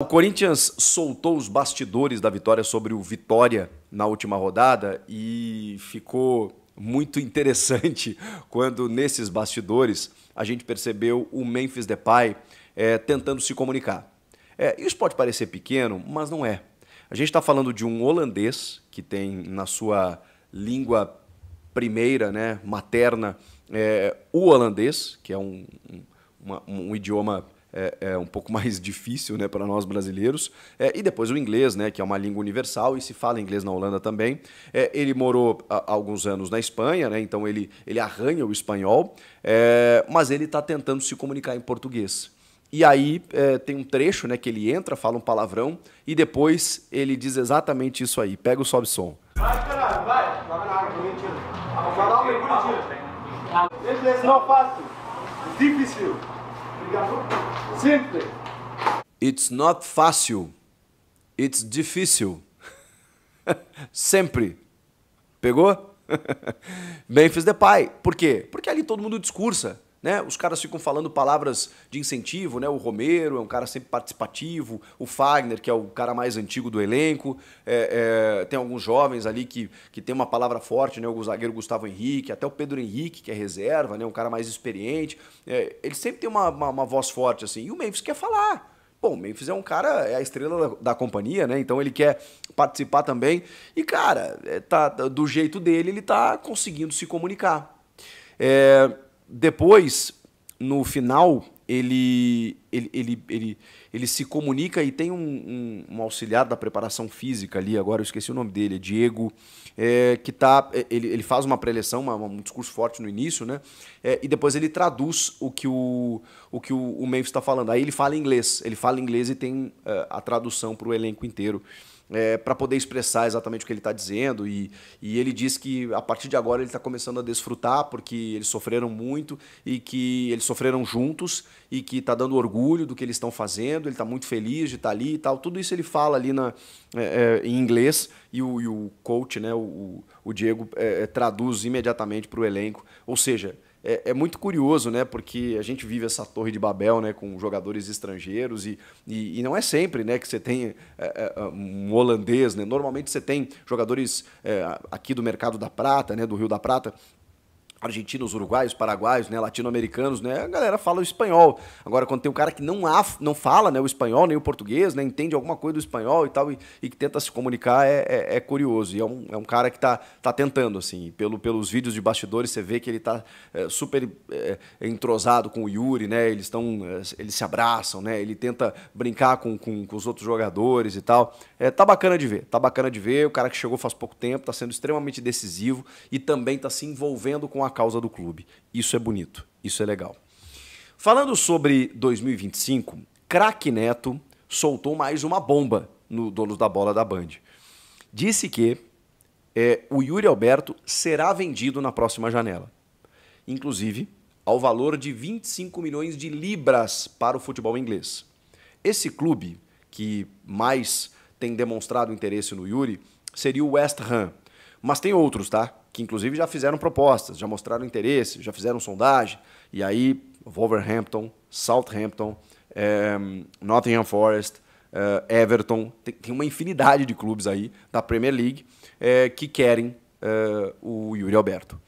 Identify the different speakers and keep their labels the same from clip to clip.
Speaker 1: O Corinthians soltou os bastidores da vitória sobre o Vitória na última rodada e ficou muito interessante quando nesses bastidores a gente percebeu o Memphis Depay tentando se comunicar. Isso pode parecer pequeno, mas não é. A gente está falando de um holandês que tem na sua língua primeira, né, materna, o holandês, que é um idioma um pouco mais difícil, né, para nós brasileiros, e depois o inglês, né, que é uma língua universal e se fala inglês na Holanda também. Ele morou há alguns anos na Espanha, né, então ele arranha o espanhol, mas ele está tentando se comunicar em português. E aí tem um trecho, né, que ele entra, fala um palavrão e depois ele diz exatamente isso aí. Pega o sobe som.
Speaker 2: Vai, caralho, vai. Esse não é fácil. Difícil. Simples.
Speaker 1: It's not fácil. It's difícil. Sempre. Pegou? Memphis Depay. Por quê? Porque ali todo mundo discursa, né? Os caras ficam falando palavras de incentivo, né? O Romero é um cara sempre participativo, o Fagner, que é o cara mais antigo do elenco, tem alguns jovens ali que tem uma palavra forte, né? O zagueiro Gustavo Henrique, até o Pedro Henrique, que é reserva, né? Um cara mais experiente. Ele sempre tem uma voz forte, assim, e o Memphis quer falar. Bom, o Memphis é um cara, é a estrela da companhia, né? Então ele quer participar também. E, cara, do jeito dele, ele tá conseguindo se comunicar. Depois, no final, ele se comunica e tem um auxiliar da preparação física ali, agora eu esqueci o nome dele, é Diego, que ele faz uma preleção, um discurso forte no início, né? E depois ele traduz o que o Memphis está falando. Aí ele fala inglês e tem a tradução para o elenco inteiro. Para poder expressar exatamente o que ele está dizendo, e ele diz que a partir de agora ele está começando a desfrutar porque eles sofreram muito e que eles sofreram juntos e que está dando orgulho do que eles estão fazendo, ele está muito feliz de estar ali e tal. Tudo isso ele fala ali em inglês e o coach, né, o Diego, traduz imediatamente para o elenco. Ou seja, é muito curioso, né? Porque a gente vive essa torre de Babel, né? Com jogadores estrangeiros e não é sempre, né? Que você tem um holandês, né? Normalmente você tem jogadores aqui do mercado da Prata, né? Do Rio da Prata, argentinos, uruguaios, paraguaios, né, latino-americanos, né, a galera fala o espanhol. Agora, quando tem um cara que não fala, né, o espanhol nem o português, né, entende alguma coisa do espanhol e tal, e que tenta se comunicar, é curioso. E é um cara que tá tentando, assim. Pelos vídeos de bastidores, você vê que ele tá super entrosado com o Yuri, né, eles se abraçam, né, ele tenta brincar com os outros jogadores e tal. Tá bacana de ver, o cara que chegou faz pouco tempo, tá sendo extremamente decisivo e também tá se envolvendo com a causa do clube. Isso é bonito, isso é legal. Falando sobre 2025, Craque Neto soltou mais uma bomba no Donos da Bola da Band. Disse que o Yuri Alberto será vendido na próxima janela. Inclusive, ao valor de 25 milhões de libras para o futebol inglês. Esse clube que mais tem demonstrado interesse no Yuri seria o West Ham. Mas tem outros, tá? Que inclusive já fizeram propostas, já mostraram interesse, já fizeram sondagem. E aí, Wolverhampton, Southampton, Nottingham Forest, Everton, tem uma infinidade de clubes aí da Premier League que querem o Yuri Alberto.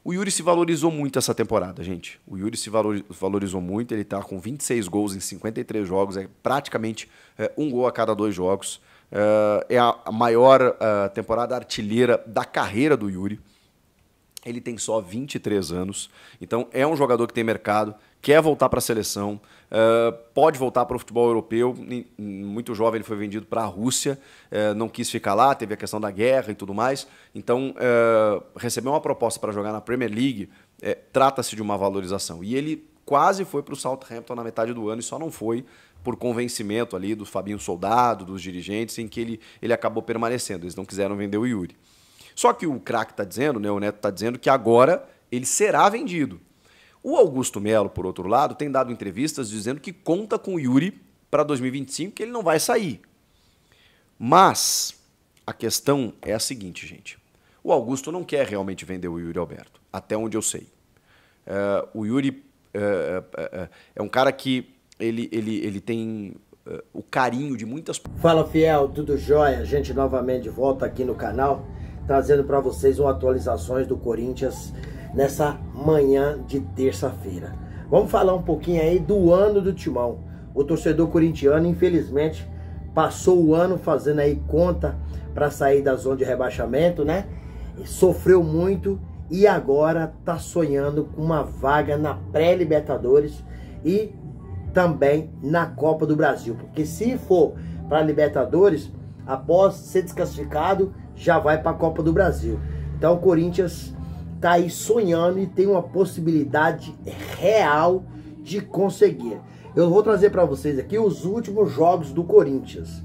Speaker 1: O Yuri se valorizou muito essa temporada, gente. O Yuri se valorizou muito, ele está com 26 gols em 53 jogos, é praticamente um gol a cada 2 jogos. É a maior temporada artilheira da carreira do Yuri. Ele tem só 23 anos, então é um jogador que tem mercado, quer voltar para a seleção, pode voltar para o futebol europeu. Muito jovem ele foi vendido para a Rússia, não quis ficar lá, teve a questão da guerra e tudo mais. Então, recebeu uma proposta para jogar na Premier League, trata-se de uma valorização. E ele quase foi para o Southampton na metade do ano e só não foi por convencimento ali do Fabinho Soldado, dos dirigentes, em que ele acabou permanecendo. Eles não quiseram vender o Yuri. Só que o craque está dizendo, né, o Neto está dizendo que agora ele será vendido. O Augusto Melo, por outro lado, tem dado entrevistas dizendo que conta com o Yuri para 2025, que ele não vai sair. Mas a questão é a seguinte, gente. O Augusto não quer realmente vender o Yuri Alberto, até onde eu sei. O Yuri é um cara que ele tem o carinho de muitas...
Speaker 3: Fala, fiel, tudo jóia? A gente novamente de volta aqui no canal, trazendo para vocês uma atualizações do Corinthians nessa manhã de terça-feira. Vamos falar um pouquinho aí do ano do Timão. O torcedor corintiano, infelizmente, passou o ano fazendo aí conta para sair da zona de rebaixamento, né? Sofreu muito e agora tá sonhando com uma vaga na pré-Libertadores e também na Copa do Brasil. Porque se for para Libertadores, após ser desclassificado, já vai para a Copa do Brasil. Então o Corinthians tá aí sonhando e tem uma possibilidade real de conseguir. Eu vou trazer para vocês aqui os últimos jogos do Corinthians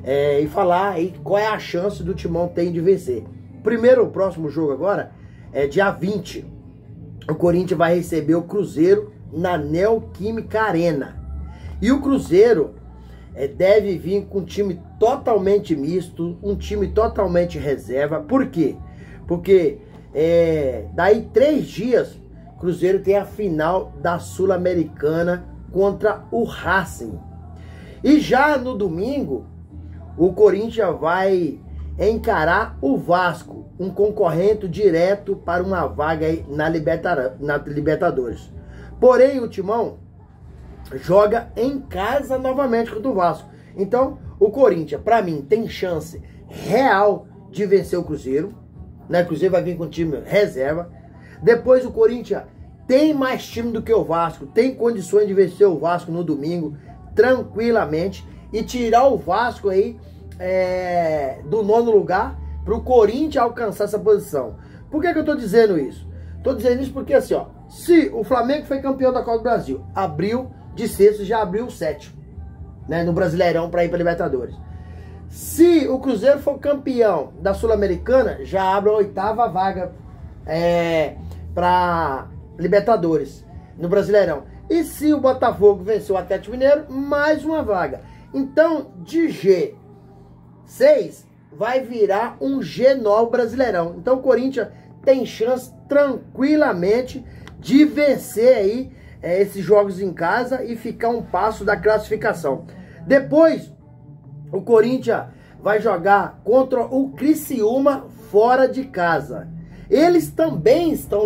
Speaker 3: e falar aí qual é a chance do Timão tem de vencer. Primeiro, o próximo jogo agora é dia 20. O Corinthians vai receber o Cruzeiro na Neoquímica Arena. E o Cruzeiro deve vir com um time totalmente misto, um time totalmente reserva. Por quê? Porque daí 3 dias, o Cruzeiro tem a final da Sul-Americana contra o Racing. E já no domingo, o Corinthians vai encarar o Vasco, um concorrente direto para uma vaga aí na Libertadores. Porém, o Timão joga em casa novamente contra o Vasco. Então, o Corinthians, para mim, tem chance real de vencer o Cruzeiro, né? O Cruzeiro vai vir com time reserva. Depois o Corinthians tem mais time do que o Vasco, tem condições de vencer o Vasco no domingo tranquilamente e tirar o Vasco aí do 9º lugar para o Corinthians alcançar essa posição. Por que eu tô dizendo isso? Tô dizendo isso porque assim, ó, se o Flamengo foi campeão da Copa do Brasil, abriu de sexto, já abriu o 7º, né, no Brasileirão para ir para Libertadores. Se o Cruzeiro for campeão da Sul-Americana, já abre a 8ª vaga para Libertadores no Brasileirão. E se o Botafogo venceu o Atlético Mineiro, mais uma vaga. Então, de G6 vai virar um G9 Brasileirão. Então, o Corinthians tem chance tranquilamente de vencer aí esses jogos em casa e ficar um passo da classificação. Depois, o Corinthians vai jogar contra o Criciúma fora de casa. Eles também estão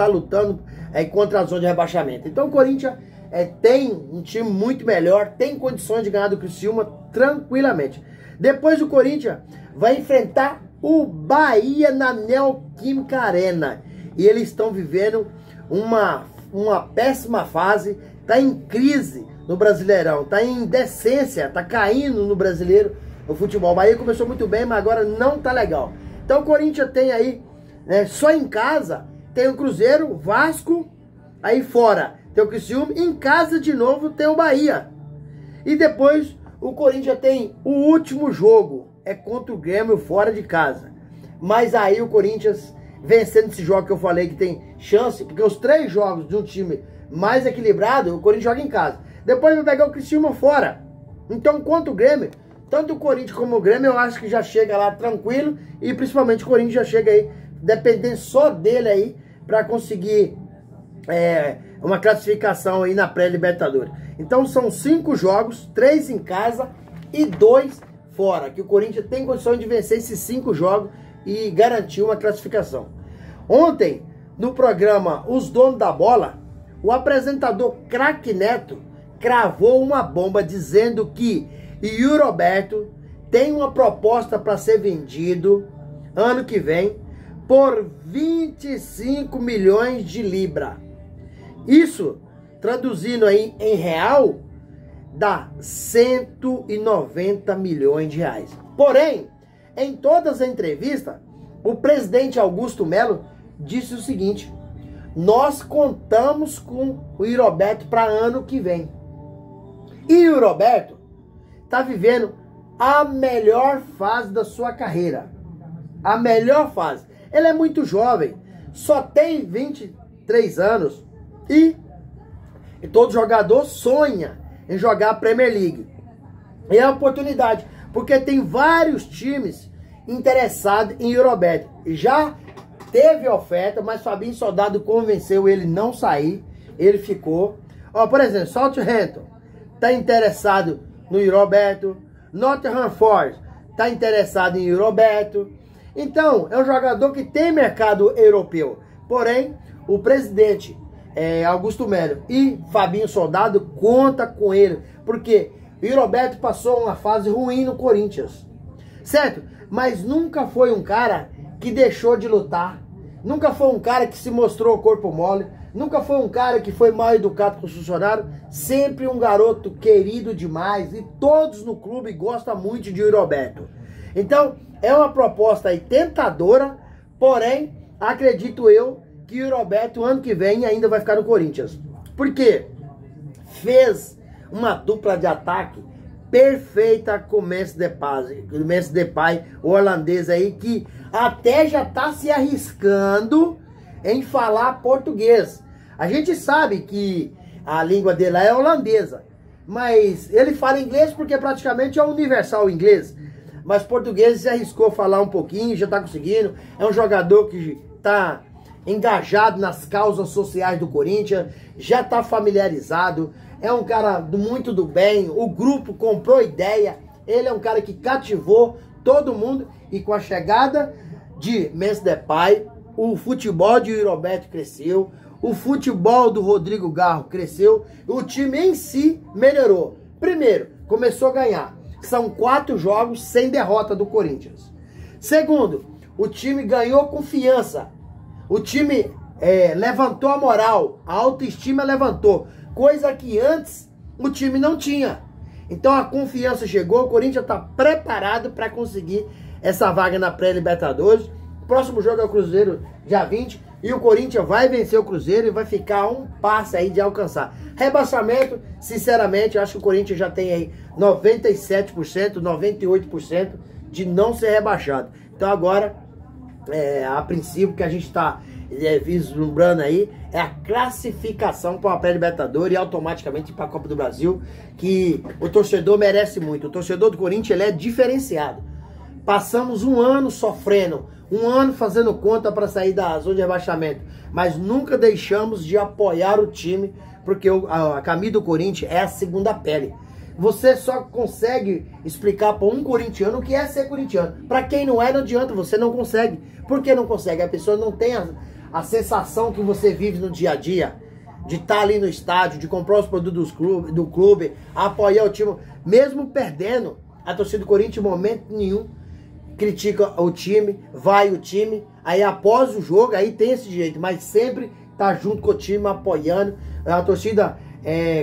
Speaker 3: lutando contra a zona de rebaixamento. Então o Corinthians tem um time muito melhor, tem condições de ganhar do Criciúma tranquilamente. Depois o Corinthians vai enfrentar o Bahia na Neoquímica Arena. E eles estão vivendo uma péssima fase, está em crise no Brasileirão, está em decência, está caindo no brasileiro, no futebol. O Bahia começou muito bem, mas agora não está legal. Então o Corinthians tem aí, né, só em casa, tem o Cruzeiro, Vasco, aí fora tem o Criciúma, em casa de novo tem o Bahia. E depois o Corinthians tem o último jogo, é contra o Grêmio fora de casa. Mas aí o Corinthians, vencendo esse jogo que eu falei que tem chance, porque os 3 jogos de um time mais equilibrado, o Corinthians joga em casa. Depois vai pegar o Criciúma fora. Então, contra o Grêmio, tanto o Corinthians como o Grêmio, eu acho que já chega lá tranquilo. E principalmente o Corinthians já chega aí, dependendo só dele aí, para conseguir uma classificação aí na pré-Libertadores. Então são 5 jogos, 3 em casa e 2 fora. Que o Corinthians tem condições de vencer esses 5 jogos e garantir uma classificação. Ontem, no programa Os Donos da Bola, o apresentador Craque Neto cravou uma bomba dizendo que Yuri Alberto tem uma proposta para ser vendido ano que vem por 25 milhões de libra. Isso, traduzindo aí em real, dá 190 milhões de reais. Porém, em todas as entrevistas, o presidente Augusto Melo disse o seguinte: nós contamos com o Yuri Alberto para ano que vem. E o Yuri Alberto está vivendo a melhor fase da sua carreira. A melhor fase. Ele é muito jovem, só tem 23 anos e todo jogador sonha em jogar a Premier League. E é a oportunidade, porque tem vários times interessados em Yuri Alberto. Já teve oferta, mas Fabinho Soldado convenceu ele não sair, ele ficou. Ó, por exemplo, Southampton está interessado no Yuri Alberto. Nottingham Forest está interessado em Yuri Alberto. Então, é um jogador que tem mercado europeu. Porém, o presidente Augusto Melo e Fabinho Soldado conta com ele. Porque o Yuri Alberto passou uma fase ruim no Corinthians. Certo? Mas nunca foi um cara que deixou de lutar. Nunca foi um cara que se mostrou corpo mole. Nunca foi um cara que foi mal educado com o funcionário. Sempre um garoto querido demais. E todos no clube gostam muito de Yuri Alberto. Então, é uma proposta aí tentadora. Porém, acredito eu que Yuri Alberto, ano que vem, ainda vai ficar no Corinthians. Por quê? Fez uma dupla de ataque perfeita com o Memphis Depay, o holandês aí, que até já está se arriscando em falar português. A gente sabe que a língua dele é holandesa, mas ele fala inglês porque praticamente é universal inglês. Mas português se arriscou a falar um pouquinho, já está conseguindo. É um jogador que está engajado nas causas sociais do Corinthians, já está familiarizado. É um cara muito do bem, o grupo comprou ideia, ele é um cara que cativou todo mundo. E com a chegada de Memphis Depay, o futebol de Yuri Alberto cresceu, o futebol do Rodrigo Garro cresceu, o time em si melhorou. Primeiro, começou a ganhar. São 4 jogos sem derrota do Corinthians. Segundo, o time ganhou confiança. O time levantou a moral, a autoestima levantou. Coisa que antes o time não tinha. Então a confiança chegou, o Corinthians está preparado para conseguir essa vaga na pré-Libertadores. O próximo jogo é o Cruzeiro, dia 20. E o Corinthians vai vencer o Cruzeiro e vai ficar a um passo aí de alcançar. Rebaixamento, sinceramente, eu acho que o Corinthians já tem aí 97%, 98% de não ser rebaixado. Então agora, a princípio que a gente está vislumbrando aí, é a classificação para a pré-Libertadores e automaticamente para a Copa do Brasil, que o torcedor merece muito. O torcedor do Corinthians, ele é diferenciado. Passamos um ano sofrendo, um ano fazendo conta para sair da zona de rebaixamento, mas nunca deixamos de apoiar o time, porque a camisa do Corinthians é a segunda pele. Você só consegue explicar para um corintiano o que é ser corintiano. Para quem não é, não adianta, você não consegue. Por que não consegue? A pessoa não tem a sensação que você vive no dia a dia, de estar ali no estádio, de comprar os produtos do clube, apoiar o time, mesmo perdendo. A torcida do Corinthians, em momento nenhum, critica o time, vai o time, aí após o jogo, aí tem esse direito, mas sempre tá junto com o time, apoiando. A torcida,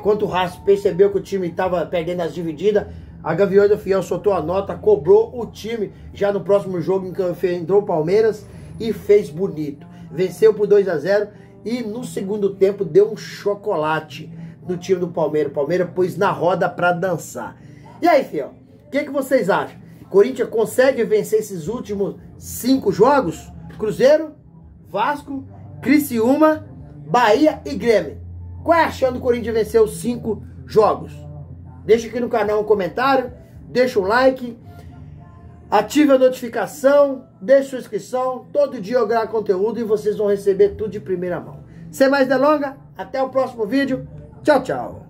Speaker 3: quando o Racing percebeu que o time estava perdendo as divididas, a Gaviões do Fiel soltou a nota, cobrou o time, já no próximo jogo em que entrou o Palmeiras e fez bonito. Venceu por 2-0 e no segundo tempo deu um chocolate no time do Palmeiras. O Palmeiras pôs na roda para dançar. E aí, fiel, o que vocês acham? Corinthians consegue vencer esses últimos 5 jogos? Cruzeiro, Vasco, Criciúma, Bahia e Grêmio. Qual é a chance do Corinthians vencer os 5 jogos? Deixa aqui no canal um comentário, deixa um like, ative a notificação, deixa sua inscrição. Todo dia eu gravo conteúdo e vocês vão receber tudo de primeira mão. Sem mais delongas, até o próximo vídeo. Tchau, tchau.